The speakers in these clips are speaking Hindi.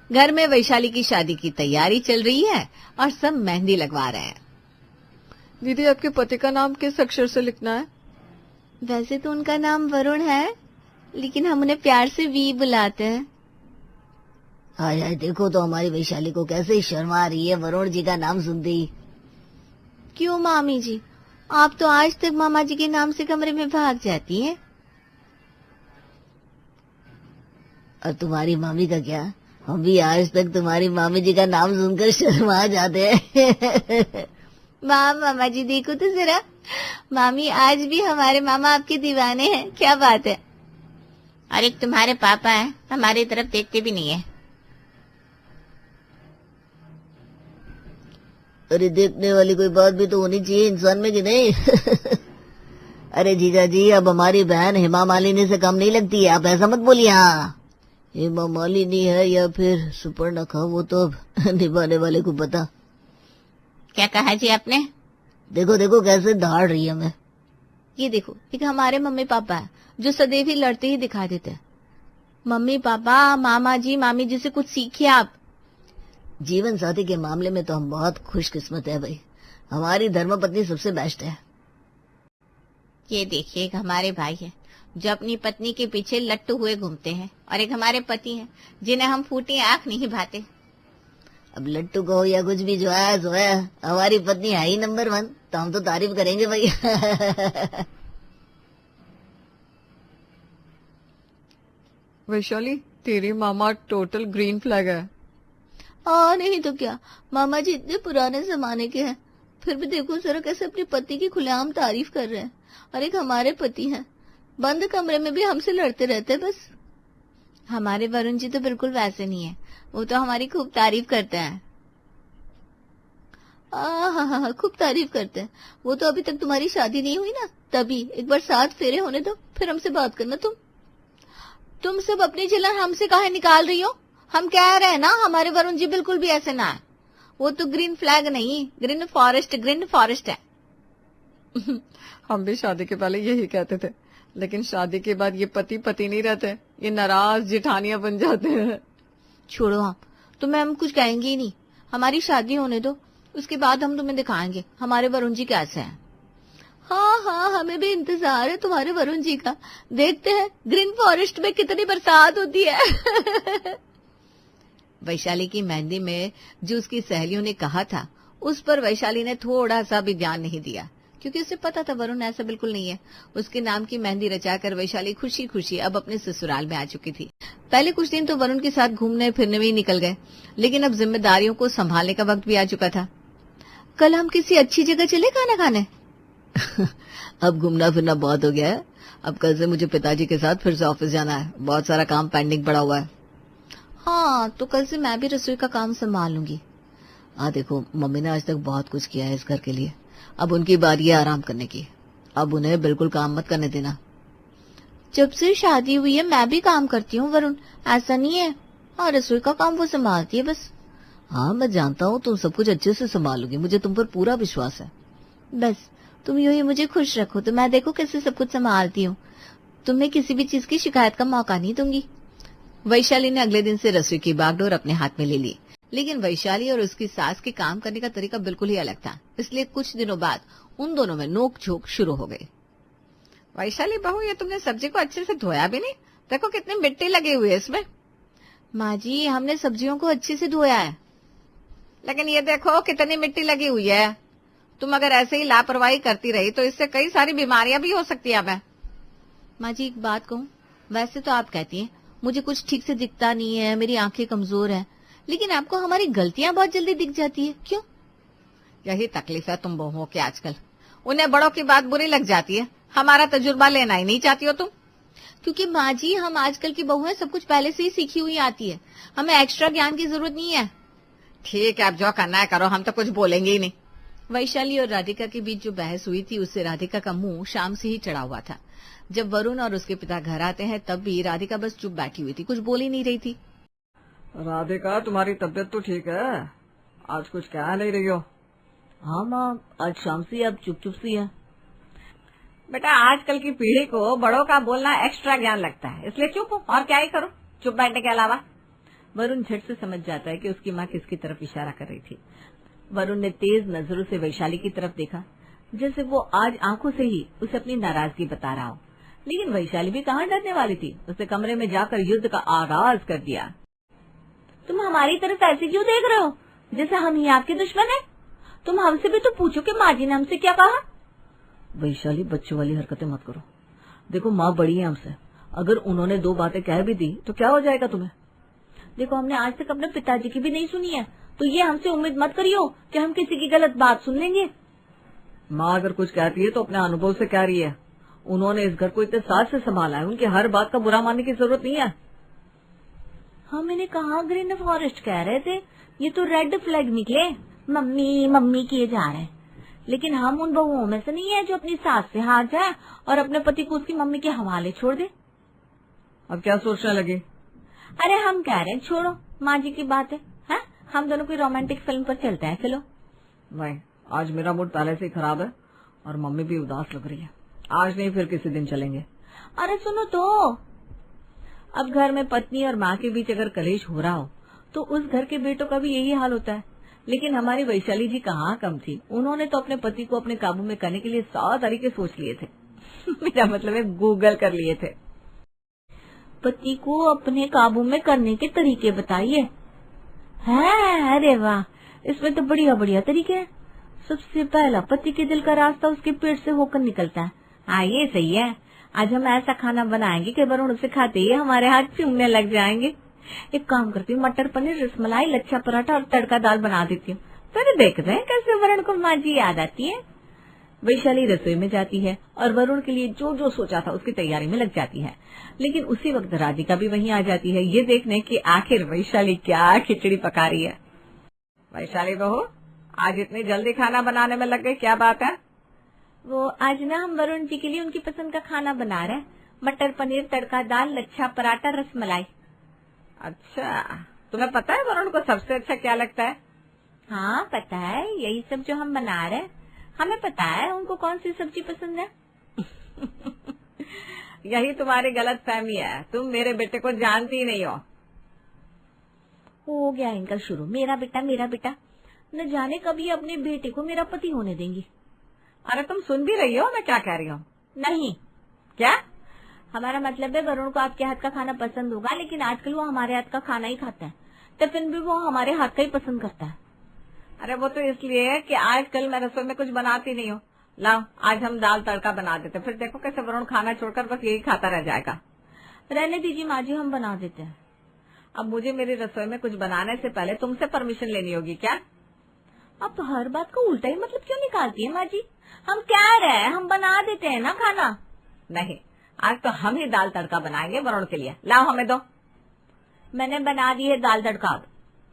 घर में वैशाली की शादी की तैयारी चल रही है और सब मेहंदी लगवा रहे हैं। दीदी, आपके पति का नाम किस अक्षर से लिखना है? वैसे तो उनका नाम वरुण है, लेकिन हम उन्हें प्यार से वी बुलाते हैं। हाय हाय, देखो तो हमारी वैशाली को कैसे शर्मा रही है वरुण जी का नाम सुनते ही। क्यों मामी जी, आप तो आज तक मामा जी के नाम से कमरे में भाग जाती हैं। और तुम्हारी मामी का क्या? हम भी आज तक तुम्हारी मामी जी का नाम सुनकर शर्मा जाते हैं। वाह मामा जी, देखो तो जरा, मामी आज भी हमारे मामा आपके दीवाने हैं। क्या बात है। और एक तुम्हारे पापा है, हमारी तरफ देखते भी नहीं है। अरे देखने वाली कोई बात भी तो होनी चाहिए इंसान में, कि नहीं? अरे जीजा जी, अब हमारी बहन हेमा मालिनी से कम नहीं लगती है, आप ऐसा मत बोलिए। हाँ, हेमा मालिनी है या फिर सुपर्णखा, वो तो अब निभाने वाले को पता। क्या कहा जी आपने? देखो देखो कैसे दहाड़ रही है हमें। ये देखो, एक हमारे मम्मी पापा है जो सदैव ही लड़ते ही दिखा देते हैं। मम्मी पापा, मामा जी, मामी जी से कुछ सीखिए आप। जीवन साथी के मामले में तो हम बहुत खुशकिस्मत है भाई, हमारी धर्मपत्नी सबसे बेस्ट है। ये देखिए, एक हमारे भाई है जो अपनी पत्नी के पीछे लट्टू हुए घूमते हैं, और एक हमारे पति हैं जिन्हें हम फूटी आंख नहीं भाते। अब लट्टू कहो या कुछ भी, जो है सो है, हमारी पत्नी है ही नंबर 1, तो हम तो तारीफ करेंगे भाई। वैशाली, तेरी मामा टोटल ग्रीन फ्लैग है। नहीं तो क्या, मामा जी इतने पुराने जमाने के हैं, फिर भी देखो जरा कैसे अपने पति की खुलेआम तारीफ कर रहे हैं। और एक हमारे पति हैं, बंद कमरे में भी हमसे लड़ते रहते हैं बस। हमारे वरुण जी तो बिल्कुल वैसे नहीं है, वो तो हमारी खूब तारीफ करते हैं। हाँ, खूब तारीफ करते हैं। वो तो अभी तक तुम्हारी शादी नहीं हुई ना, तभी एक बार 7 फेरे होने दो, फिर हमसे बात करना। तुम सब अपनी जलन हमसे काहे निकाल रही हो? हम कह रहे हैं ना, हमारे वरुण जी बिल्कुल भी ऐसे ना है। वो तो ग्रीन फ्लैग नहीं, ग्रीन फॉरेस्ट है। हम भी शादी के पहले यही कहते थे, लेकिन शादी के बाद ये पति पति नहीं रहते, ये नाराज जिठानियां बन जाते हैं। छोड़ो, हम कुछ कहेंगे ही नहीं। हमारी शादी होने दो, उसके बाद हम तुम्हें दिखाएंगे हमारे वरुण जी कैसे हैं। हाँ, हमें भी इंतजार है तुम्हारे वरुण जी का। देखते हैं ग्रीन फॉरेस्ट में कितनी बरसात होती है। वैशाली की मेहंदी में जो उसकी सहेलियों ने कहा था, उस पर वैशाली ने थोड़ा सा भी ध्यान नहीं दिया, क्योंकि उसे पता था वरुण ऐसा बिल्कुल नहीं है। उसके नाम की मेहंदी रचाकर वैशाली खुशी खुशी अब अपने ससुराल में आ चुकी थी। पहले कुछ दिन तो वरुण के साथ घूमने फिरने में ही निकल गए, लेकिन अब जिम्मेदारियों को संभालने का वक्त भी आ चुका था। कल हम किसी अच्छी जगह चले खाना खाने। अब घूमना फिरना बहुत हो गया है, अब कल से मुझे पिताजी के साथ फिर से ऑफिस जाना है, बहुत सारा काम पेंडिंग पड़ा हुआ है। हाँ, तो कल से मैं भी रसोई का काम संभाल लूंगी। देखो, मम्मी ने आज तक बहुत कुछ किया है इस घर के लिए, अब उनकी बारी है आराम करने की। अब उन्हें बिल्कुल काम मत करने देना। जब से शादी हुई है मैं भी काम करती हूँ वरुण, ऐसा नहीं है। हाँ, रसोई का काम वो संभालती है बस। हाँ, मैं जानता हूँ तुम सब कुछ अच्छे से संभालोगी, मुझे तुम पर पूरा विश्वास है। बस तुम यूं ही मुझे खुश रखो तो मैं देखो कैसे सब कुछ संभालती हूँ। तुम्हें किसी भी चीज की शिकायत का मौका नहीं दूंगी। वैशाली ने अगले दिन से रसोई की बागडोर अपने हाथ में ले ली, लेकिन वैशाली और उसकी सास के काम करने का तरीका बिल्कुल ही अलग था, इसलिए कुछ दिनों बाद उन दोनों में नोक झोंक शुरू हो गई। वैशाली बहू, ये तुमने सब्जी को अच्छे से धोया भी नहीं, देखो कितनी मिट्टी लगी हुई है इसमें। माँ जी, हमने सब्जियों को अच्छे से धोया है, लेकिन ये देखो कितनी मिट्टी लगी हुई है। तुम अगर ऐसे ही लापरवाही करती रही तो इससे कई सारी बीमारियां भी हो सकती है। मैं माँ जी एक बात कहूँ, वैसे तो आप कहती हैं मुझे कुछ ठीक से दिखता नहीं है, मेरी आंखें कमजोर है, लेकिन आपको हमारी गलतियां बहुत जल्दी दिख जाती है, क्यों? यही तकलीफ है तुम बहुओं की आजकल, उन्हें बड़ों की बात बुरी लग जाती है, हमारा तजुर्बा लेना ही नहीं चाहती हो तुम। क्योंकि माँ जी हम आजकल की बहू है, सब कुछ पहले से ही सीखी हुई आती है, हमें एक्स्ट्रा ज्ञान की जरूरत नहीं है। ठीक है, अब जो करना है करो, हम तो कुछ बोलेंगे ही नहीं। वैशाली और राधिका के बीच जो बहस हुई थी उससे राधिका का मुंह शाम से ही चढ़ा हुआ था। जब वरुण और उसके पिता घर आते हैं तब भी राधिका बस चुप बैठी हुई थी, कुछ बोल ही नहीं रही थी। राधिका, तुम्हारी तबीयत तो ठीक है? आज कुछ कह नहीं रही हो? हाँ माँ, आज शाम से आप चुप चुप सी है। बेटा, आजकल की पीढ़ी को बड़ों का बोलना एक्स्ट्रा ज्ञान लगता है, इसलिए चुप हूँ, और क्या ही करूँ चुप बैठने के अलावा। वरुण झट से समझ जाता है कि उसकी माँ किसकी तरफ इशारा कर रही थी। वरुण ने तेज नजरों से वैशाली की तरफ देखा, जैसे वो आज आंखों से ही उसे अपनी नाराजगी बता रहा हो। लेकिन वैशाली भी कहाँ डरने वाली थी, उसने कमरे में जाकर युद्ध का आगाज कर दिया। तुम हमारी तरफ ऐसे क्यों देख रहे हो, जैसे हम ही आपके दुश्मन हैं? तुम हमसे भी तो पूछो कि माँ जी ने हमसे क्या कहा। वैशाली, बच्चों वाली हरकतें मत करो। देखो, माँ बड़ी है हमसे, अगर उन्होंने 2 बातें कह भी दी तो क्या हो जाएगा तुम्हें? देखो, हमने आज तक अपने पिताजी की भी नहीं सुनी है, तो ये हमसे उम्मीद मत करियो कि हम किसी की गलत बात सुन लेंगे। माँ अगर कुछ कहती है तो अपने अनुभव से कह रही है। उन्होंने इस घर को इतने साथ से संभाला है, उनकी हर बात का बुरा मानने की जरूरत नहीं है। हम इन्हें कहाँ ग्रीन फॉरेस्ट कह रहे थे, ये तो रेड फ्लैग निकले, मम्मी मम्मी किए जा रहे हैं। लेकिन हम उन बहुओं में से नहीं है जो अपनी सास से हार जाए और अपने पति को उसकी मम्मी के हवाले छोड़ दे। अब क्या सोचने लगे? अरे हम कह रहे हैं छोड़ो, माँ जी की बात है, हम दोनों कोई रोमांटिक फिल्म पर चलते हैं, चलो। भाई, आज मेरा मूड पहले से ही खराब है और मम्मी भी उदास लग रही है। आज नहीं, फिर किसी दिन चलेंगे। अरे सुनो तो, अब घर में पत्नी और माँ के बीच अगर कलेश हो रहा हो तो उस घर के बेटों का भी यही हाल होता है। लेकिन हमारी वैशाली जी कहाँ कम थी, उन्होंने तो अपने पति को अपने काबू में करने के लिए 100 तरीके सोच लिए थे। मेरा मतलब है गूगल कर लिए थे। पति को अपने काबू में करने के तरीके बताइए। है, अरे वाह, इसमें तो बढ़िया बढ़िया तरीके हैं। सबसे पहला, पति के दिल का रास्ता उसके पेट से होकर निकलता है। हाँ, ये सही है। आज हम ऐसा खाना बनाएंगे कि वरुण उसे खाते ही हमारे हाथ चूमने लग जाएंगे। एक काम करती हूँ, मटर पनीर, रसमलाई, लच्छा पराठा और तड़का दाल बना देती हूँ, फिर देखते हैं कैसे वरुण को माँ जी याद आती है। वैशाली रसोई में जाती है और वरुण के लिए जो जो सोचा था उसकी तैयारी में लग जाती है। लेकिन उसी वक्त राधिका भी वहीं आ जाती है, ये देखने कि आखिर वैशाली क्या खिचड़ी पका रही है। वैशाली बहू, आज इतनी जल्दी खाना बनाने में लग गई, क्या बात है? वो आज ना हम वरुण जी के लिए उनकी पसंद का खाना बना रहे हैं, मटर पनीर, तड़का दाल, लच्छा पराठा, रसमलाई। अच्छा, तुम्हें पता है वरुण को सबसे अच्छा क्या लगता है? हाँ पता है, यही सब जो हम बना रहे हैं। हमें पता है उनको कौन सी सब्जी पसंद है। यही तुम्हारी गलत फहमी है, तुम मेरे बेटे को जानती ही नहीं हो गया इनका शुरू, मेरा बेटा, न जाने कब ये अपने बेटे को मेरा पति होने देंगी। अरे तुम सुन भी रही हो मैं क्या कह रही हूँ? नहीं। क्या? हमारा मतलब है वरुण को आपके हाथ का खाना पसंद होगा, लेकिन आजकल वो हमारे हाथ का खाना ही खाता है, टिफिन भी वो हमारे हाथ का ही पसंद करता है। अरे वो तो इसलिए है कि आजकल मैं रसोई में कुछ बनाती नहीं हूँ। लाओ, आज हम दाल तड़का बना देते, फिर देखो कैसे वरुण खाना छोड़कर बस यही खाता रह जाएगा। रहने दीजिए माँ जी, हम बना देते हैं। अब मुझे मेरी रसोई में कुछ बनाने से पहले तुमसे परमिशन लेनी होगी क्या? अब तो हर बात को उल्टा ही मतलब क्यों निकालती है माँ जी? हम कह रहे हैं हम बना देते हैं ना खाना। नहीं, आज तो हम ही दाल तड़का बनाएंगे वरुण के लिए। लाओ हमें दो। मैंने बना दी है दाल तड़का।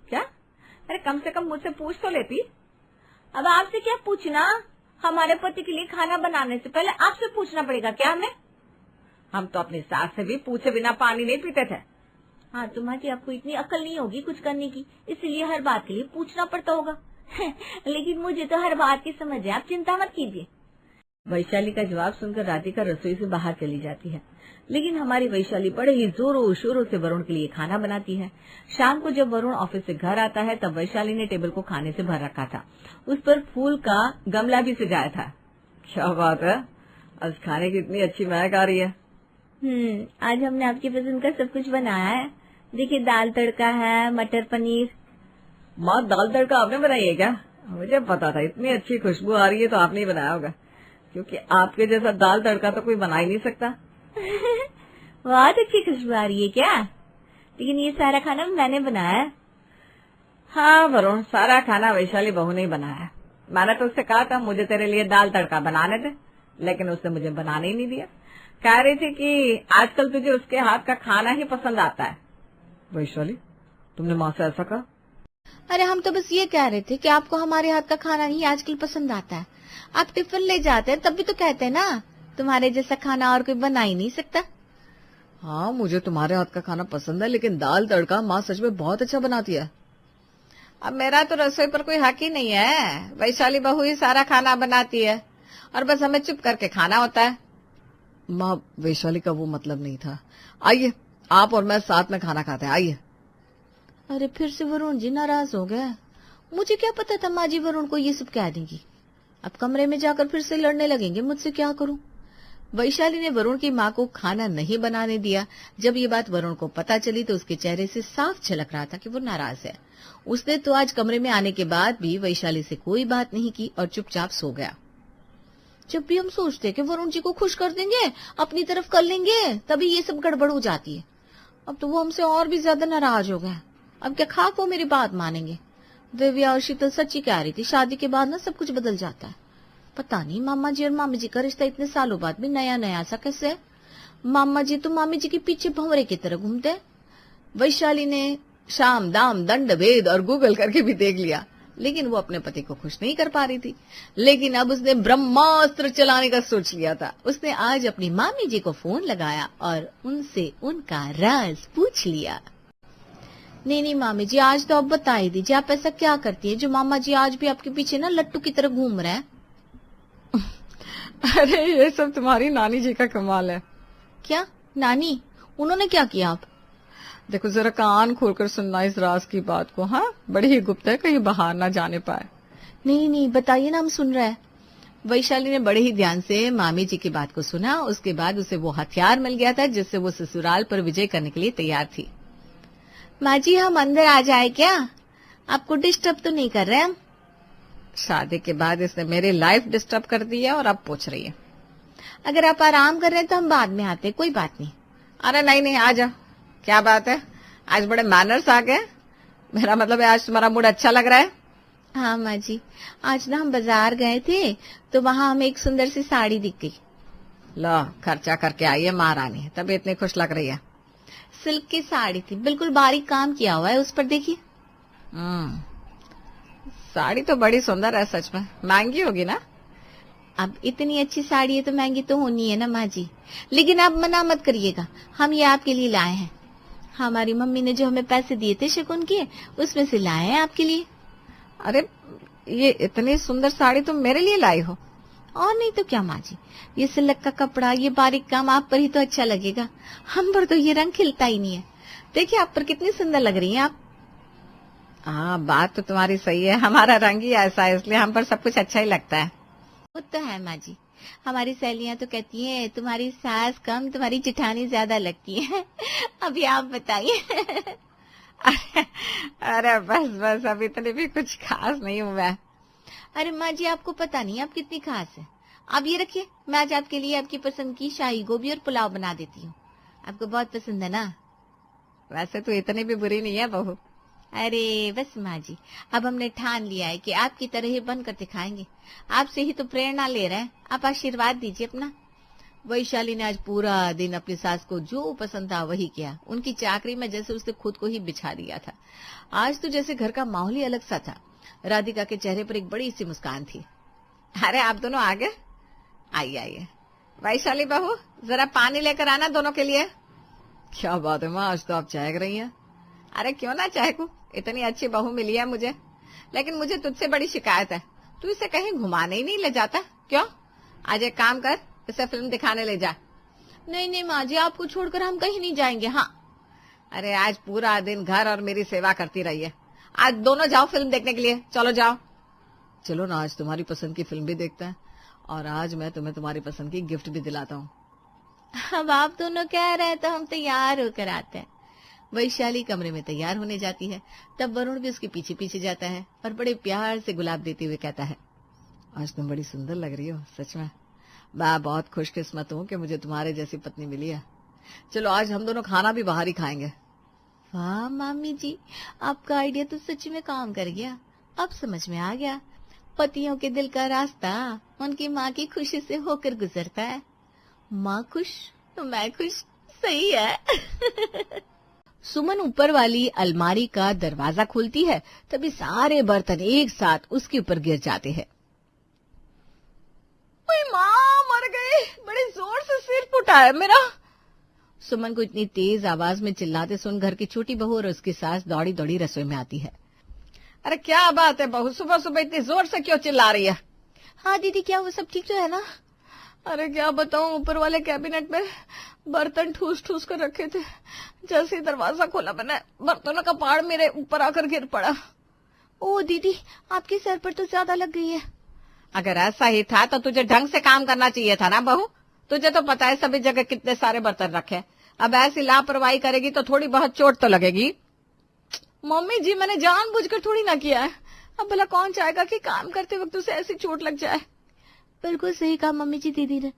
क्या? अरे कम से कम मुझसे पूछ तो लेती। अब आपसे क्या पूछना, हमारे पति के लिए खाना बनाने से पहले आपसे पूछना पड़ेगा क्या हमें? हम तो अपनी सास से भी पूछे बिना पानी नहीं पीते थे। हाँ तो माँ जी, आपको इतनी अकल नहीं होगी कुछ करने की, इसीलिए हर बात के लिए पूछना पड़ता होगा। लेकिन मुझे तो हर बात की समझ है, आप चिंता मत कीजिए। वैशाली का जवाब सुनकर राधिका रसोई से बाहर चली जाती है। लेकिन हमारी वैशाली बड़े ही जोरों शोरों से वरुण के लिए खाना बनाती है। शाम को जब वरुण ऑफिस से घर आता है तब वैशाली ने टेबल को खाने से भर रखा था। उस पर फूल का गमला भी सजाया था। क्या बात है, आज खाने की इतनी अच्छी महक आ रही है। आज हमने आपकी पसंद का सब कुछ बनाया है। देखिए, दाल तड़का है, मटर पनीर। माँ, दाल तड़का आपने बनाई है क्या? मुझे पता था, इतनी अच्छी खुशबू आ रही है तो आपने ही बनाया होगा, क्योंकि आपके जैसा दाल तड़का तो कोई बना ही नहीं सकता। बहुत अच्छी खुशबू आ रही है क्या? लेकिन ये सारा खाना मैंने बनाया है। हाँ वरुण, सारा खाना वैशाली बहू ने ही बनाया है। मैंने तो उससे कहा था मुझे तेरे लिए दाल तड़का बनाने दे, लेकिन उसने मुझे बनाने ही नहीं दिया। कह रही थी कि आजकल तुझे उसके हाथ का खाना ही पसंद आता है। वैशाली, तुमने माँ से ऐसा कहा? अरे हम तो बस ये कह रहे थे कि आपको हमारे हाथ का खाना ही आजकल पसंद आता है। आप टिफिन ले जाते हैं तब भी तो कहते हैं ना, तुम्हारे जैसा खाना और कोई बना ही नहीं सकता। हाँ, मुझे तुम्हारे हाथ का खाना पसंद है, लेकिन दाल तड़का माँ सच में बहुत अच्छा बनाती है। अब मेरा तो रसोई पर कोई हक ही नहीं है। वैशाली बहू ही सारा खाना बनाती है और बस हमें चुप करके खाना होता है। माँ, वैशाली का वो मतलब नहीं था। आइए, आप और मैं साथ में खाना खाते हैं, आइए। अरे फिर से वरुण जी नाराज हो गए। मुझे क्या पता था माँ जी वरुण को ये सब कह देंगी। अब कमरे में जाकर फिर से लड़ने लगेंगे मुझसे, क्या करूं। वैशाली ने वरुण की माँ को खाना नहीं बनाने दिया। जब ये बात वरुण को पता चली तो उसके चेहरे से साफ झलक रहा था कि वो नाराज है। उसने तो आज कमरे में आने के बाद भी वैशाली से कोई बात नहीं की और चुपचाप सो गया। जब भी हम सोचते कि वरुण जी को खुश कर देंगे, अपनी तरफ कर लेंगे, तभी ये सब गड़बड़ हो जाती है। अब तो वो हमसे और भी ज्यादा नाराज हो गए। अब क्या खाक वो मेरी बात मानेंगे। दिव्या और शीतल सच्ची कह रही थी, शादी के बाद ना सब कुछ बदल जाता है। पता नहीं मामा जी और मामी जी का रिश्ता इतने सालों बाद भी नया नया सा कैसे है। मामा जी तो मामी जी के पीछे भंवरे की तरह घूमते हैं। वैशाली ने शाम दाम दंड भेद और गूगल करके भी देख लिया, लेकिन वो अपने पति को खुश नहीं कर पा रही थी। लेकिन अब उसने ब्रह्मास्त्र चलाने का सोच लिया था। उसने आज अपनी मामी जी को फोन लगाया और उनसे उनका राज पूछ लिया। नहीं मामी जी, आज तो आप बता ही दीजिए, आप ऐसा क्या करती है जो मामा जी आज भी आपके पीछे ना लट्टू की तरह घूम रहे हैं। अरे ये सब तुम्हारी नानी जी का कमाल है। क्या नानी? उन्होंने क्या किया? आप देखो जरा कान खोलकर सुनना इस राज की बात को। हाँ, बड़ी ही गुप्त है, कहीं बाहर ना जाने पाए। नहीं बताइए ना, हम सुन रहे हैं। वैशाली ने बड़े ही ध्यान से मामी जी की बात को सुना। उसके बाद उसे वो हथियार मिल गया था जिससे वो ससुराल पर विजय करने के लिए तैयार थी। माँ जी, हम अंदर आ जाए क्या? आपको डिस्टर्ब तो नहीं कर रहे हम? शादी के बाद इसने मेरी लाइफ डिस्टर्ब कर दी है और अब पूछ रही है। अगर आप आराम कर रहे हैं तो हम बाद में आते, कोई बात नहीं। अरे नहीं, आ जा। क्या बात है, आज बड़े मैनर्स आ गए। मेरा मतलब है आज तुम्हारा मूड अच्छा लग रहा है। हाँ माँ जी, आज ना हम बाजार गए थे तो वहाँ हमें एक सुंदर सी साड़ी दिख गई। लो, खर्चा करके आई है महारानी, तभी इतनी खुश लग रही है। सिल्क की साड़ी थी, बिल्कुल बारीक काम किया हुआ है उस पर, देखिए। साड़ी तो बड़ी सुंदर है सच में। महंगी होगी ना? अब इतनी अच्छी साड़ी है तो महंगी तो होनी है ना माँ जी। लेकिन आप मना मत करिएगा, हम ये आपके लिए लाए हैं। हमारी मम्मी ने जो हमें पैसे दिए थे शगुन के, उसमें से लाए हैं आपके लिए। अरे ये इतनी सुंदर साड़ी तुम मेरे लिए लाई हो? और नहीं तो क्या माँ जी, ये सिल्क का कपड़ा, ये बारीक काम आप पर ही तो अच्छा लगेगा। हम पर तो ये रंग खिलता ही नहीं है। देखिए आप पर कितनी सुंदर लग रही हैं आप। हाँ, बात तो तुम्हारी सही है। हमारा रंग ही ऐसा है, इसलिए हम पर सब कुछ अच्छा ही लगता है। वो तो है माँ जी। हमारी सहेलियां तो कहती हैं तुम्हारी सास कम, तुम्हारी जेठानी ज्यादा लगती है। अभी आप बताइए। अरे बस अब इतने भी कुछ खास नहीं हुआ है। अरे माँ जी, आपको पता नहीं आप कितनी खास है। आप ये रखिए, मैं आज आपके लिए आपकी पसंद की शाही गोभी और पुलाव बना देती हूँ। आपको बहुत पसंद है ना? वैसे तो इतनी भी बुरी नहीं है बहू। अरे बस माँ जी, अब हमने ठान लिया है कि आपकी तरह ही बनकर दिखाएंगे। आपसे ही तो प्रेरणा ले रहे हैं, आप आशीर्वाद दीजिए अपना। वैशाली ने आज पूरा दिन अपनी सास को जो पसंद था वही किया। उनकी चाकरी में जैसे उसने खुद को ही बिछा दिया था। आज तो जैसे घर का माहौल ही अलग सा था। राधिका के चेहरे पर एक बड़ी सी मुस्कान थी। अरे आप दोनों आ गए? आइए। वैशाली बहू, जरा पानी लेकर आना दोनों के लिए। क्या बात है माँ, आज तो आप चहक रही हैं। अरे क्यों ना चहकूं, इतनी अच्छी बहू मिली है मुझे। लेकिन मुझे तुझसे बड़ी शिकायत है, तू इसे कहीं घुमाने ही नहीं ले जाता। क्यों? आज एक काम कर, इसे फिल्म दिखाने ले जा। नहीं माँ जी, आपको छोड़कर हम कहीं नहीं जाएंगे। हाँ। अरे आज पूरा दिन घर और मेरी सेवा करती रही है, आज दोनों जाओ फिल्म देखने के लिए। चलो जाओ। चलो ना, आज तुम्हारी पसंद की फिल्म भी देखते हैं और आज मैं तुम्हें तुम्हारी पसंद की गिफ्ट भी दिलाता हूँ। अब आप दोनों कह रहे हैं तो हम तैयार होकर आते हैं। वैशाली कमरे में तैयार होने जाती है। तब वरुण भी उसके पीछे पीछे जाता है और बड़े प्यार से गुलाब देते हुए कहता है, आज तुम बड़ी सुंदर लग रही हो सच में। मैं बहुत खुशकिस्मत हूँ कि मुझे तुम्हारे जैसी पत्नी मिली है। चलो आज हम दोनों खाना भी बाहर ही खाएंगे। वाह मामी जी, आपका आइडिया तो सच में काम कर गया। अब समझ में आ गया, पतियों के दिल का रास्ता उनकी माँ की खुशी से होकर गुजरता है। माँ खुश तो मैं खुश, सही है। सुमन ऊपर वाली अलमारी का दरवाजा खोलती है, तभी सारे बर्तन एक साथ उसके ऊपर गिर जाते हैं। माँ मर गई, बड़े जोर से सिर फूटा है मेरा। सुमन को इतनी तेज आवाज में चिल्लाते सुन घर की छोटी बहू और उसकी सास दौड़ी दौड़ी रसोई में आती है। अरे क्या बात है बहू, सुबह सुबह इतनी जोर से क्यों चिल्ला रही है? हाँ दीदी, क्या वो सब ठीक तो है ना? अरे क्या बताऊं, ऊपर वाले कैबिनेट में बर्तन ठूस ठूस कर रखे थे। जैसे ही दरवाजा खोला मैंने, बर्तनों का पहाड़ मेरे ऊपर आकर गिर पड़ा। ओ दीदी, आपके सर पर तो ज्यादा लग गई है। अगर ऐसा ही था तो तुझे ढंग से काम करना चाहिए था ना बहू। तुझे तो पता है सभी जगह कितने सारे बर्तन रखे। अब ऐसी लापरवाही करेगी तो थोड़ी बहुत चोट तो लगेगी। मम्मी जी, मैंने जानबूझकर थोड़ी ना किया है। अब भला कौन चाहेगा कि काम करते वक्त उसे ऐसी चोट लग जाए। बिल्कुल सही कहा मम्मी जी दीदी ने।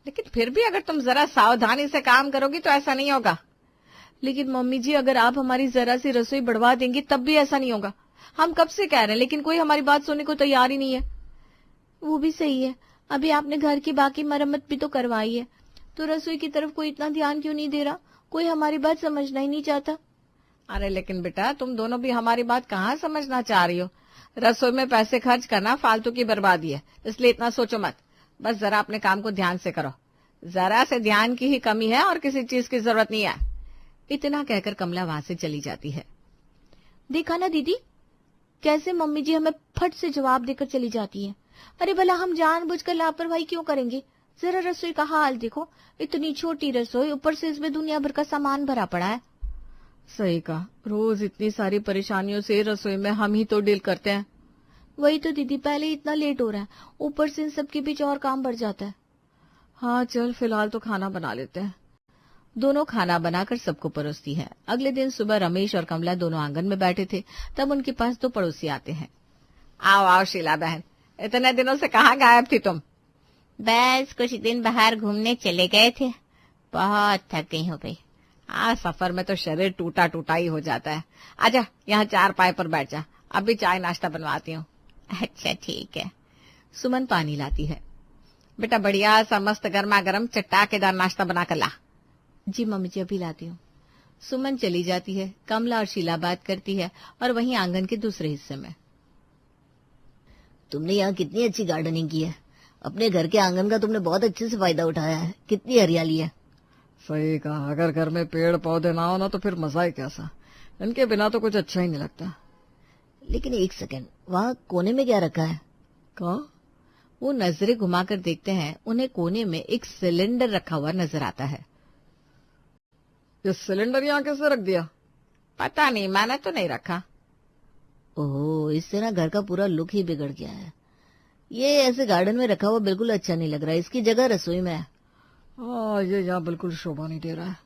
लेकिन फिर भी अगर तुम जरा सावधानी से काम करोगी तो ऐसा नहीं होगा। लेकिन मम्मी जी, अगर आप हमारी जरा सी रसोई बढ़वा देंगी तब भी ऐसा नहीं होगा। हम कब से कह रहे हैं, लेकिन कोई हमारी बात सुनने को तैयार ही नहीं है। वो भी सही है, अभी आपने घर की बाकी मरम्मत भी तो करवाई है, तो रसोई की तरफ कोई इतना ध्यान क्यों नहीं दे रहा? कोई हमारी बात समझना ही नहीं चाहता। अरे लेकिन बेटा, तुम दोनों भी हमारी बात कहाँ समझना चाह रही हो। रसोई में पैसे खर्च करना फालतू की बर्बादी है, इसलिए इतना सोचो मत। बस जरा अपने काम को ध्यान से करो। जरा से ध्यान की ही कमी है और किसी चीज की जरूरत नहीं है। इतना कहकर कमला वहां से चली जाती है। देखा ना दीदी, कैसे मम्मी जी हमें फट से जवाब देकर चली जाती है। अरे भला हम जानबूझकर लापरवाही क्यों करेंगे? जरा रसोई का हाल देखो, इतनी छोटी रसोई, ऊपर से इसमें दुनिया भर का सामान भरा पड़ा है। सही कहा, रोज इतनी सारी परेशानियों से रसोई में हम ही तो डील करते हैं। वही तो दीदी, पहले ही इतना लेट हो रहा है, ऊपर से इन सबके बीच और काम बढ़ जाता है। हाँ चल, फिलहाल तो खाना बना लेते हैं। दोनों खाना बनाकर सबको परोसती है। अगले दिन सुबह रमेश और कमला दोनों आंगन में बैठे थे, तब उनके पास दो पड़ोसी आते हैं। आओ आओ शीला बहन, इतने दिनों से कहाँ गायब थी तुम? बस कुछ दिन बाहर घूमने चले गए थे, बहुत थक गई हो गई। सफर में तो शरीर टूटा टूटा ही हो जाता है। आजा यहाँ चार पाए पर बैठ जा, अभी चाय नाश्ता बनवाती हूँ। अच्छा ठीक है। सुमन पानी लाती है। बेटा बढ़िया सा मस्त गर्मा गर्म चट्टाकेदार नाश्ता बना कर ला। जी मम्मी जी, अभी लाती हूँ। सुमन चली जाती है। कमला और शीला बात करती है और वहीं आंगन के दूसरे हिस्से में। तुमने यहाँ कितनी अच्छी गार्डनिंग की है। अपने घर के आंगन का तुमने बहुत अच्छे से फायदा उठाया है। कितनी हरियाली है। सही कहा, अगर घर में पेड़ पौधे ना हो ना तो फिर मजा ही कैसा। इनके बिना तो कुछ अच्छा ही नहीं लगता। लेकिन एक सेकंड, वहाँ कोने में क्या रखा है? कहाँ? वो नजरें घुमाकर देखते हैं। उन्हें कोने में एक सिलेंडर रखा हुआ नजर आता है। ये सिलेंडर यहाँ कैसे रख दिया? पता नहीं, मैंने तो नहीं रखा। ओह, इससे ना घर का पूरा लुक ही बिगड़ गया है। ये ऐसे गार्डन में रखा हुआ बिल्कुल अच्छा नहीं लग रहा है। इसकी जगह रसोई में है। हाँ, ये यहाँ बिल्कुल शोभा नहीं दे रहा है।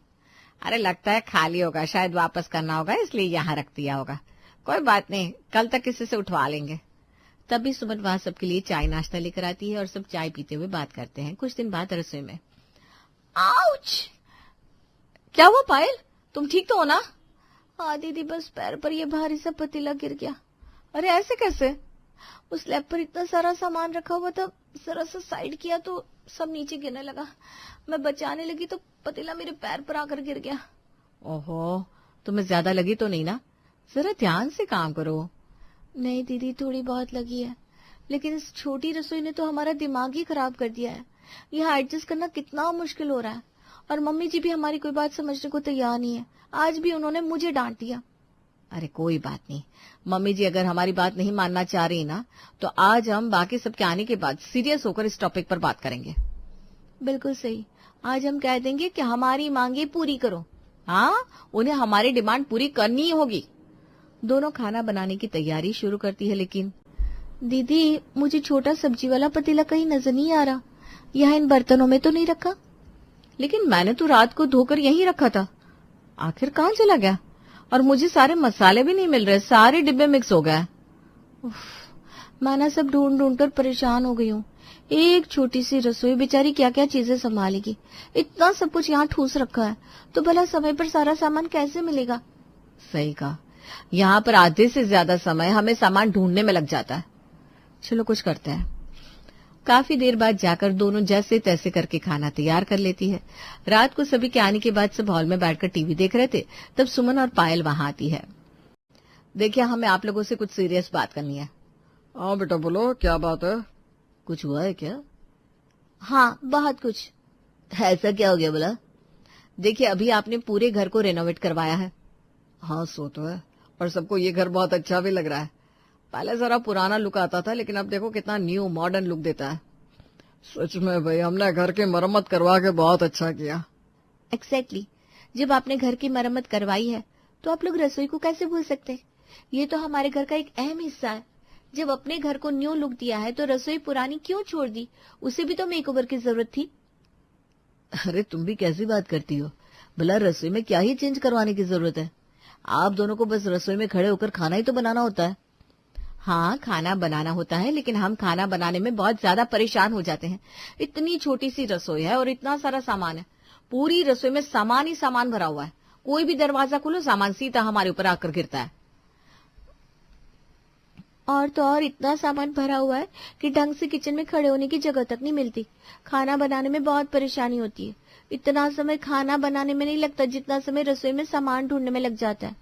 अरे लगता है खाली होगा, शायद वापस करना होगा, इसलिए यहाँ रख दिया होगा। कोई बात नहीं, कल तक किसी से उठवा लेंगे। तभी सुमन वहां सबके लिए चाय नाश्ता लेकर आती है और सब चाय पीते हुए बात करते हैं। कुछ दिन बाद रसोई में। आउच! क्या हुआ पायल, तुम ठीक तो हो ना? हाँ दीदी, बस पैर पर ये भारी सा पतीला गिर गया। अरे ऐसे कैसे? उस स्लैब पर इतना सारा सामान रखा हुआ था, जरा सा साइड किया तो सब नीचे गिरने लगा। मैं बचाने लगी तो पतीला मेरे पैर पर आकर गिर गया। ओहो, तुम्हें ज्यादा लगी तो नहीं ना? जरा ध्यान से काम करो। नहीं दीदी, थोड़ी बहुत लगी है, लेकिन इस छोटी रसोई ने तो हमारा दिमाग ही खराब कर दिया है। यहाँ एडजस्ट करना कितना मुश्किल हो रहा है, और मम्मी जी भी हमारी कोई बात समझने को तैयार नहीं है। आज भी उन्होंने मुझे डांट दिया। अरे कोई बात नहीं, मम्मी जी अगर हमारी बात नहीं मानना चाह रही ना, तो आज हम बाकी सबके आने के बाद सीरियस होकर इस टॉपिक पर बात करेंगे। बिल्कुल सही, आज हम कह देंगे कि हमारी मांगे पूरी करो। हाँ, उन्हें हमारी डिमांड पूरी करनी होगी। दोनों खाना बनाने की तैयारी शुरू करती है। लेकिन दीदी, मुझे छोटा सब्जी वाला पतीला कहीं नजर नहीं आ रहा। यहाँ इन बर्तनों में तो नहीं रखा? लेकिन मैंने तो रात को धोकर यहीं रखा था। आखिर कहाँ चला गया? और मुझे सारे मसाले भी नहीं मिल रहे, सारे डिब्बे मिक्स हो गए। मैं ना सब ढूंढ ढूंढ कर परेशान हो गई हूँ। एक छोटी सी रसोई, बेचारी क्या क्या चीजें संभालेगी। इतना सब कुछ यहाँ ठूस रखा है, तो भला समय पर सारा सामान कैसे मिलेगा? सही कहा, यहाँ पर आधे से ज्यादा समय हमें सामान ढूंढने में लग जाता है। चलो कुछ करते हैं। काफी देर बाद जाकर दोनों जैसे तैसे करके खाना तैयार कर लेती है। रात को सभी के आने के बाद सब हॉल में बैठकर टीवी देख रहे थे, तब सुमन और पायल वहां आती है। देखिए, हमें आप लोगों से कुछ सीरियस बात करनी है। हाँ बेटा बोलो, क्या बात है? कुछ हुआ है क्या? हाँ, बहुत कुछ। ऐसा क्या हो गया बोला? देखिए, अभी आपने पूरे घर को रेनोवेट करवाया है। हाँ सो तो है, और सबको ये घर बहुत अच्छा भी लग रहा है। पहले जरा पुराना लुक आता था, लेकिन अब देखो कितना न्यू मॉडर्न लुक देता है। सच में भाई, हमने घर की मरम्मत करवा के बहुत अच्छा किया। एग्जैक्टली। जब आपने घर की मरम्मत करवाई है तो आप लोग रसोई को कैसे भूल सकते हैं? ये तो हमारे घर का एक अहम हिस्सा है। जब अपने घर को न्यू लुक दिया है तो रसोई पुरानी क्यों छोड़ दी? उसे भी तो मेकओवर की जरूरत थी। अरे तुम भी कैसी बात करती हो? भला रसोई में क्या ही चेंज करवाने की जरूरत है? आप दोनों को बस रसोई में खड़े होकर खाना ही तो बनाना होता है। हाँ, खाना बनाना होता है, लेकिन हम खाना बनाने में बहुत ज्यादा परेशान हो जाते हैं। इतनी छोटी सी रसोई है और इतना सारा सामान है। पूरी रसोई में सामान ही सामान भरा हुआ है। कोई भी दरवाजा खोलो, सामान सीधा हमारे ऊपर आकर गिरता है। और तो और इतना सामान भरा हुआ है कि ढंग से किचन में खड़े होने की जगह तक नहीं मिलती। खाना बनाने में बहुत परेशानी होती है। इतना समय खाना बनाने में नहीं लगता जितना समय रसोई में सामान ढूंढने में लग जाता है।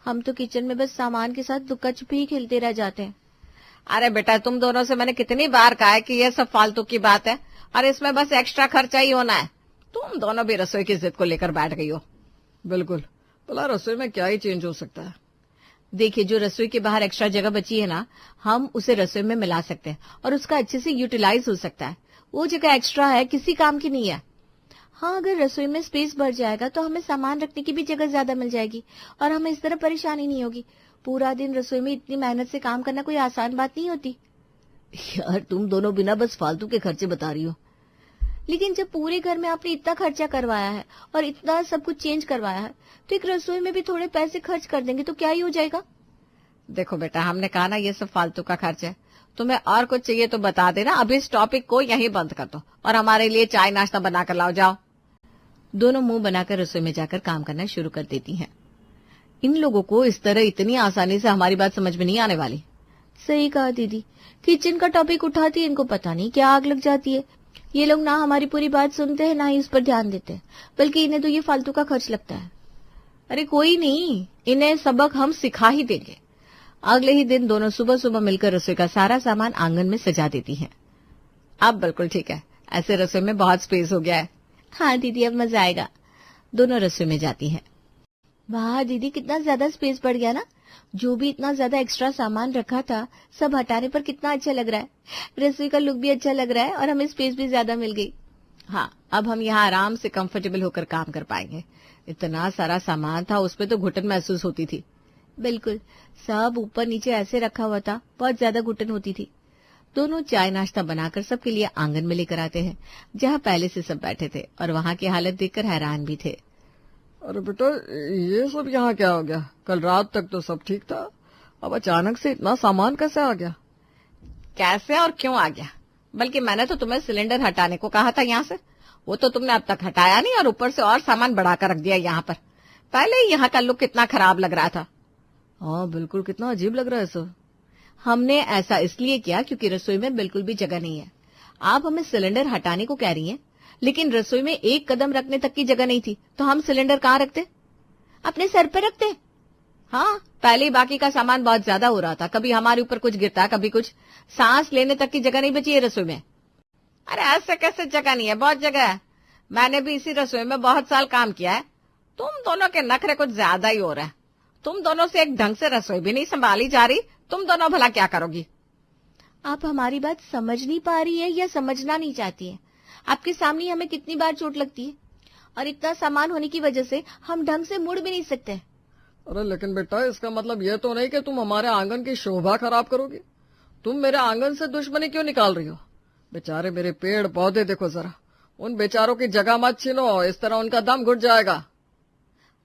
हम तो किचन में बस सामान के साथ लुका छुपी ही खेलते रह जाते हैं। अरे बेटा, तुम दोनों से मैंने कितनी बार कहा है कि ये सब फालतू की बात है और इसमें बस एक्स्ट्रा खर्चा ही होना है। तुम दोनों भी रसोई की जिद को लेकर बैठ गई हो। बिल्कुल। भला रसोई में क्या ही चेंज हो सकता है? देखिए, जो रसोई के बाहर एक्स्ट्रा जगह बची है ना, हम उसे रसोई में मिला सकते हैं और उसका अच्छे से यूटिलाइज हो सकता है। वो जगह एक्स्ट्रा है, किसी काम की नहीं है। हाँ, अगर रसोई में स्पेस बढ़ जाएगा तो हमें सामान रखने की भी जगह ज्यादा मिल जाएगी और हमें इस तरह परेशानी नहीं होगी। पूरा दिन रसोई में इतनी मेहनत से काम करना कोई आसान बात नहीं होती। यार तुम दोनों बिना बस फालतू के खर्चे बता रही हो। लेकिन जब पूरे घर में आपने इतना खर्चा करवाया है और इतना सब कुछ चेंज करवाया है तो एक रसोई में भी थोड़े पैसे खर्च कर देंगे तो क्या ही हो जाएगा? देखो बेटा, हमने कहा ना ये सब फालतू का खर्च है। तुम्हें और कुछ चाहिए तो बता देना। अभी इस टॉपिक को यहीं बंद कर दो और हमारे लिए चाय नाश्ता बनाकर लाओ। जाओ। दोनों मुंह बनाकर रसोई में जाकर काम करना शुरू कर देती हैं। इन लोगों को इस तरह इतनी आसानी से हमारी बात समझ में नहीं आने वाली। सही कहा दीदी। किचन का टॉपिक उठाती है, इनको पता नहीं क्या आग लग जाती है। ये लोग ना हमारी पूरी बात सुनते हैं ना ही उस पर ध्यान देते हैं, बल्कि इन्हें तो ये फालतू का खर्च लगता है। अरे कोई नहीं, इन्हें सबक हम सिखा ही देंगे। अगले ही दिन दोनों सुबह सुबह मिलकर रसोई का सारा सामान आंगन में सजा देती हैं। अब बिल्कुल ठीक है, ऐसे रसोई में बहुत स्पेस हो गया है। हाँ दीदी, अब मजा आएगा। दोनों रसोई में जाती हैं। वाह दीदी, कितना ज्यादा स्पेस बढ़ गया ना। जो भी इतना ज्यादा एक्स्ट्रा सामान रखा था सब हटाने पर कितना अच्छा लग रहा है। रसोई का लुक भी अच्छा लग रहा है और हमें स्पेस भी ज्यादा मिल गई। हाँ, अब हम यहाँ आराम से कंफर्टेबल होकर काम कर पाएंगे। इतना सारा सामान था, उसपे तो घुटन महसूस होती थी। बिल्कुल, सब ऊपर नीचे ऐसे रखा हुआ था, बहुत ज्यादा घुटन होती थी। दोनों चाय नाश्ता बनाकर सबके लिए आंगन में लेकर आते हैं, जहाँ पहले से सब बैठे थे और वहाँ की हालत देखकर हैरान भी थे। अरे बेटा, ये सब यहाँ क्या हो गया? कल रात तक तो सब ठीक था, अब अचानक से इतना सामान कैसे आ गया? कैसे और क्यों आ गया? बल्कि मैंने तो तुम्हें सिलेंडर हटाने को कहा था यहाँ से। वो तो तुमने अब तक हटाया नहीं और ऊपर से और सामान बढ़ाकर रख दिया यहाँ पर। पहले ही यहाँ का लुक कितना खराब लग रहा था। हाँ बिल्कुल, कितना अजीब लग रहा है सब। हमने ऐसा इसलिए किया क्योंकि रसोई में बिल्कुल भी जगह नहीं है। आप हमें सिलेंडर हटाने को कह रही हैं, लेकिन रसोई में एक कदम रखने तक की जगह नहीं थी, तो हम सिलेंडर कहाँ रखते? अपने सर पर रखते। हाँ, पहले ही बाकी का सामान बहुत ज्यादा हो रहा था। कभी हमारे ऊपर कुछ गिरता, कभी कुछ। सांस लेने तक की जगह नहीं बची है रसोई में। अरे ऐसे कैसे जगह नहीं है? बहुत जगह है। मैंने भी इसी रसोई में बहुत साल काम किया है। तुम दोनों के नखरे कुछ ज्यादा ही हो रहा है। तुम दोनों से एक ढंग से रसोई भी नहीं संभाली जा रही। तुम दोनों भला क्या करोगी? आप हमारी बात समझ नहीं पा रही है या समझना नहीं चाहती है? आपके सामने हमें कितनी बार चोट लगती है और इतना सामान होने की वजह से हम ढंग से मुड़ भी नहीं सकते। अरे लेकिन बेटा, इसका मतलब ये तो नहीं कि तुम हमारे आंगन की शोभा खराब करोगी। तुम मेरे आंगन से दुश्मनी क्यों निकाल रही हो? बेचारे मेरे पेड़ पौधे देखो जरा, उन बेचारों की जगह मत छीनो, इस तरह उनका दम घुट जाएगा।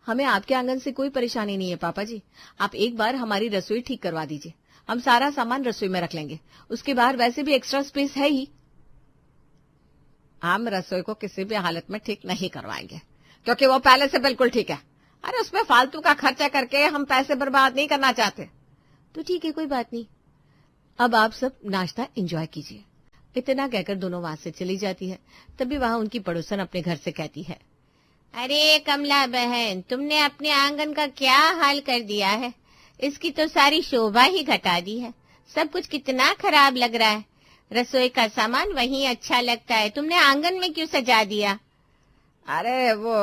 हमें आपके आंगन से कोई परेशानी नहीं है पापा जी। आप एक बार हमारी रसोई ठीक करवा दीजिए, हम सारा सामान रसोई में रख लेंगे। उसके बाहर वैसे भी एक्स्ट्रा स्पेस है ही। हम रसोई को किसी भी हालत में ठीक नहीं करवाएंगे, क्योंकि वो पहले से बिल्कुल ठीक है। अरे उसमें फालतू का खर्चा करके हम पैसे बर्बाद नहीं करना चाहते। तो ठीक है, कोई बात नहीं। अब आप सब नाश्ता एंजॉय कीजिए। इतना कहकर दोनों वहां से चली जाती है। तभी वहां उनकी पड़ोसन अपने घर से कहती है, अरे कमला बहन, तुमने अपने आंगन का क्या हाल कर दिया है। इसकी तो सारी शोभा ही घटा दी है। सब कुछ कितना खराब लग रहा है। रसोई का सामान वहीं अच्छा लगता है, तुमने आंगन में क्यों सजा दिया? अरे वो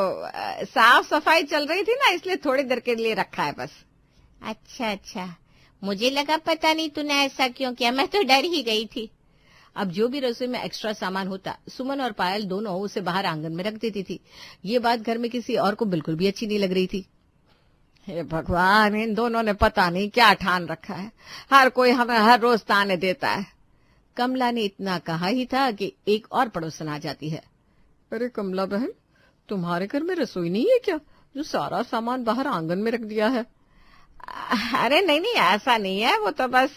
साफ सफाई चल रही थी ना, इसलिए थोड़ी देर के लिए रखा है बस। अच्छा, मुझे लगा पता नहीं तूने ऐसा क्यों किया, मैं तो डर ही गई थी। अब जो भी रसोई में एक्स्ट्रा सामान होता सुमन और पायल दोनों उसे बाहर आंगन में रख देती थी। ये बात घर में किसी और को बिल्कुल भी अच्छी नहीं लग रही थी। हे भगवान, इन दोनों ने पता नहीं क्या ठान रखा है, हर कोई हमें हर रोज ताने देता है। कमला ने इतना कहा ही था कि एक और पड़ोसन आ जाती है। अरे कमला बहन, तुम्हारे घर में रसोई नहीं है क्या, जो सारा सामान बाहर आंगन में रख दिया है? अरे नहीं नहीं, ऐसा नहीं है, वो तो बस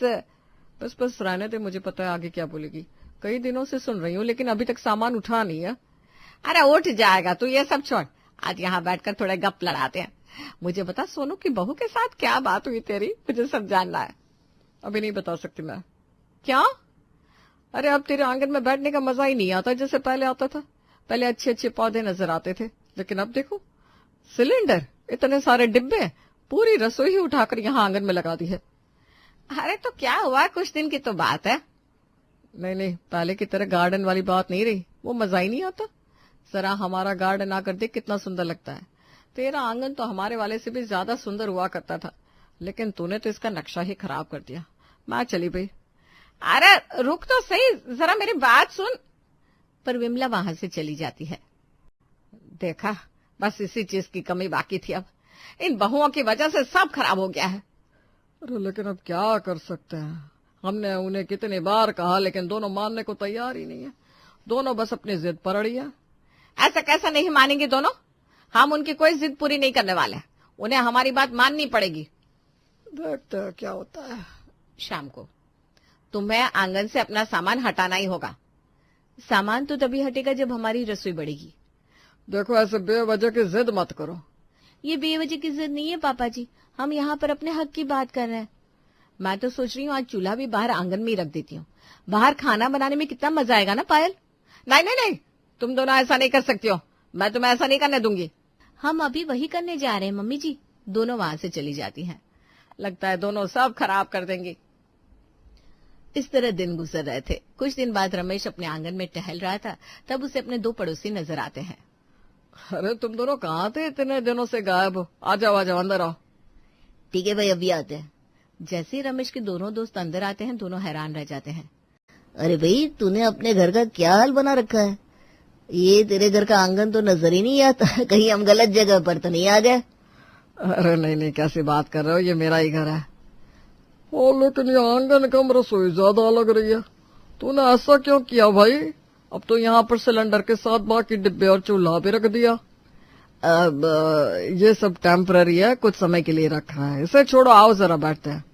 बस रहने दे, मुझे पता है आगे क्या बोलेगी। कई दिनों से सुन रही हूँ लेकिन अभी तक सामान उठा नहीं है। अरे उठ जाएगा, तू ये सब छोड़, आज यहाँ बैठकर थोड़े गप लड़ाते हैं। मुझे बता, सोनू की बहू के साथ क्या बात हुई तेरी, मुझे सब जानना है। अभी नहीं बता सकती मैं। क्यों? अरे अब तेरे आंगन में बैठने का मजा ही नहीं आता जैसे पहले आता था। पहले अच्छे अच्छे पौधे नजर आते थे, लेकिन अब देखो, सिलेंडर, इतने सारे डिब्बे, पूरी रसोई ही उठाकर यहाँ आंगन में लगा दी है। अरे तो क्या हुआ, कुछ दिन की तो बात है। नहीं, पहले की तरह गार्डन वाली बात नहीं रही, वो मजा ही नहीं आता। जरा हमारा गार्डन आकर देख, कितना सुंदर लगता है। तेरा आंगन तो हमारे वाले से भी ज्यादा सुंदर हुआ करता था, लेकिन तूने तो इसका नक्शा ही खराब कर दिया। मैं चली भाई। अरे रुक तो सही, जरा मेरी बात सुन। पर विमला वहां से चली जाती है। देखा, बस इसी चीज की कमी बाकी थी। अब इन बहुओं की वजह से सब खराब हो गया है। अरे लेकिन अब क्या कर सकते हैं, हमने उन्हें कितनी बार कहा, लेकिन दोनों मानने को तैयार ही नहीं है। दोनों बस अपनी जिद पर अड़ी है। ऐसा कैसा नहीं मानेंगे दोनों? हम उनकी कोई जिद पूरी नहीं करने वाले, उन्हें हमारी बात माननी पड़ेगी। देखते हैं क्या होता है। शाम को तुम्हें आंगन से अपना सामान हटाना ही होगा। सामान तो तभी हटेगा जब हमारी रसोई बढ़ेगी। देखो, ऐसे बेवजह की जिद मत करो। ये बेवजह की जिद नहीं है पापा जी, हम यहाँ पर अपने हक की बात कर रहे हैं। मैं तो सोच रही हूँ आज चूल्हा भी बाहर आंगन में ही रख देती हूँ। बाहर खाना बनाने में कितना मजा आएगा ना पायल। नहीं, तुम दोनों ऐसा नहीं कर सकती हो, मैं तुम्हें ऐसा नहीं करने दूंगी। हम अभी वही करने जा रहे हैं मम्मी जी। दोनों वहां से चली जाती हैं। लगता है दोनों सब खराब कर देंगी। इस तरह दिन गुजर रहे थे। कुछ दिन बाद रमेश अपने आंगन में टहल रहा था, तब उसे अपने दो पड़ोसी नजर आते हैं। अरे तुम दोनों कहाँ थे, इतने दिनों से गायब हो? आ जाओ अंदर आओ। ठीक है भाई, अभी आते हैं। जैसे ही रमेश के दोनों दोस्त अंदर आते हैं, दोनों हैरान रह जाते हैं। अरे भाई, तूने अपने घर का क्या हाल बना रखा है? ये तेरे घर का आंगन तो नजर ही नहीं आता। कहीं हम गलत जगह पर तो नहीं आ गए? अरे नहीं, कैसी बात कर रहे हो, ये मेरा ही घर है। ओ लेकिन ये आंगन कम, रसोई ज्यादा लग रही है। तूने ऐसा क्यों किया भाई? अब तो यहाँ पर सिलेंडर के साथ बाकी डिब्बे और चूल्हा भी रख दिया। अब ये सब टेम्पररी है, कुछ समय के लिए रखा है, इसे छोड़ो, आओ जरा बैठते हैं।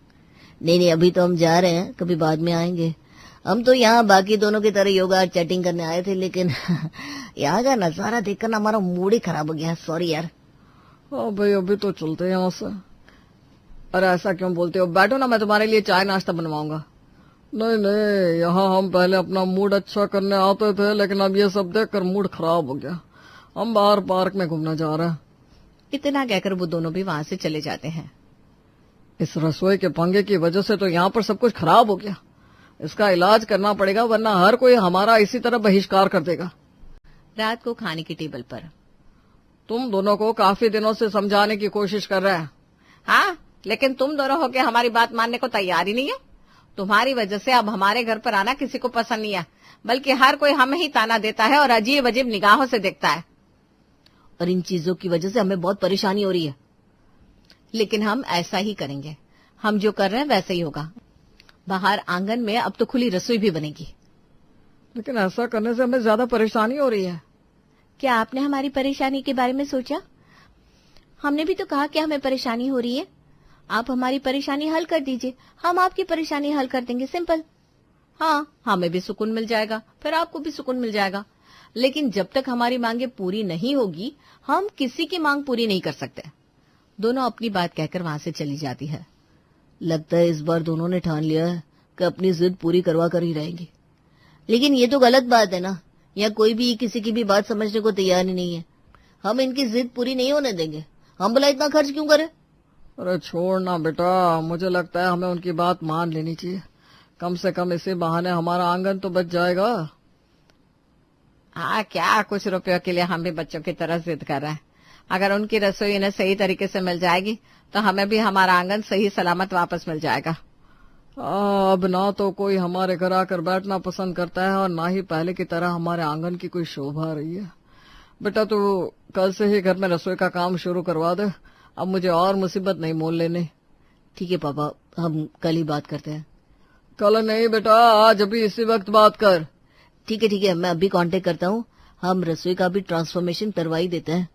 नहीं, अभी तो हम जा रहे हैं, कभी बाद में आएंगे। हम तो यहाँ बाकी दोनों की तरह योगा और चैटिंग करने आए थे, लेकिन यहाँ का नजारा देखकर हमारा मूड ही खराब हो गया। सॉरी यार। हाँ भाई, अभी तो चलते हैं यहाँ से। अरे ऐसा क्यों बोलते हो, बैठो ना, मैं तुम्हारे लिए चाय नाश्ता बनवाऊंगा। नहीं, यहाँ हम पहले अपना मूड अच्छा करने आते थे, लेकिन अब ये सब देखकर मूड खराब हो गया। हम बाहर पार्क में घूमने जा रहे हैं। इतना कहकर वो दोनों भी वहां से चले जाते हैं। इस रसोई के पंगे की वजह से तो यहाँ पर सब कुछ खराब हो गया। इसका इलाज करना पड़ेगा, वरना हर कोई हमारा इसी तरह बहिष्कार कर देगा। रात को खाने की टेबल पर तुम दोनों को काफी दिनों से समझाने की कोशिश कर रहे हैं। हाँ, लेकिन तुम दोनों होके हमारी बात मानने को तैयार ही नहीं है। तुम्हारी वजह से अब हमारे घर पर आना किसी को पसंद नहीं है, बल्कि हर कोई हमें ही ताना देता है और अजीब अजीब निगाहों से देखता है। और इन चीजों की वजह से हमें बहुत परेशानी हो रही है। लेकिन हम ऐसा ही करेंगे, हम जो कर रहे हैं वैसे ही होगा। बाहर आंगन में अब तो खुली रसोई भी बनेगी। लेकिन ऐसा करने से हमें ज्यादा परेशानी हो रही है। क्या आपने हमारी परेशानी के बारे में सोचा? हमने भी तो कहा कि हमें परेशानी हो रही है। आप हमारी परेशानी हल कर दीजिए, हम आपकी परेशानी हल कर देंगे, सिंपल। हाँ, हमें भी सुकून मिल जाएगा, फिर आपको भी सुकून मिल जाएगा। लेकिन जब तक हमारी मांगे पूरी नहीं होगी, हम किसी की मांग पूरी नहीं कर सकते। दोनों अपनी बात कहकर वहां से चली जाती है। लगता है इस बार दोनों ने ठान लिया है कि अपनी जिद पूरी करवा कर ही रहेंगे। लेकिन ये तो गलत बात है ना, यहाँ कोई भी किसी की भी बात समझने को तैयार ही नहीं है। हम इनकी जिद पूरी नहीं होने देंगे। हम भला इतना खर्च क्यों करें? अरे छोड़ना बेटा, मुझे लगता है हमें उनकी बात मान लेनी चाहिए। कम से कम इसी बहाने हमारा आंगन तो बच जाएगा। हाँ, क्या कुछ रुपयों के लिए हम भी बच्चों की तरह जिद कर रहे हैं। अगर उनकी रसोई इन्हें सही तरीके से मिल जाएगी तो हमें भी हमारा आंगन सही सलामत वापस मिल जाएगा। अब ना तो कोई हमारे घर आकर बैठना पसंद करता है और ना ही पहले की तरह हमारे आंगन की कोई शोभा रही है। बेटा तू कल से ही घर में रसोई का काम शुरू करवा दे, अब मुझे और मुसीबत नहीं मोल लेने। ठीक है पापा, हम कल ही बात करते हैं। कल नहीं बेटा, आज अभी इसी वक्त बात कर। ठीक है, मैं अभी कांटेक्ट करता हूँ। हम रसोई का भी ट्रांसफॉर्मेशन करवा ही देते हैं।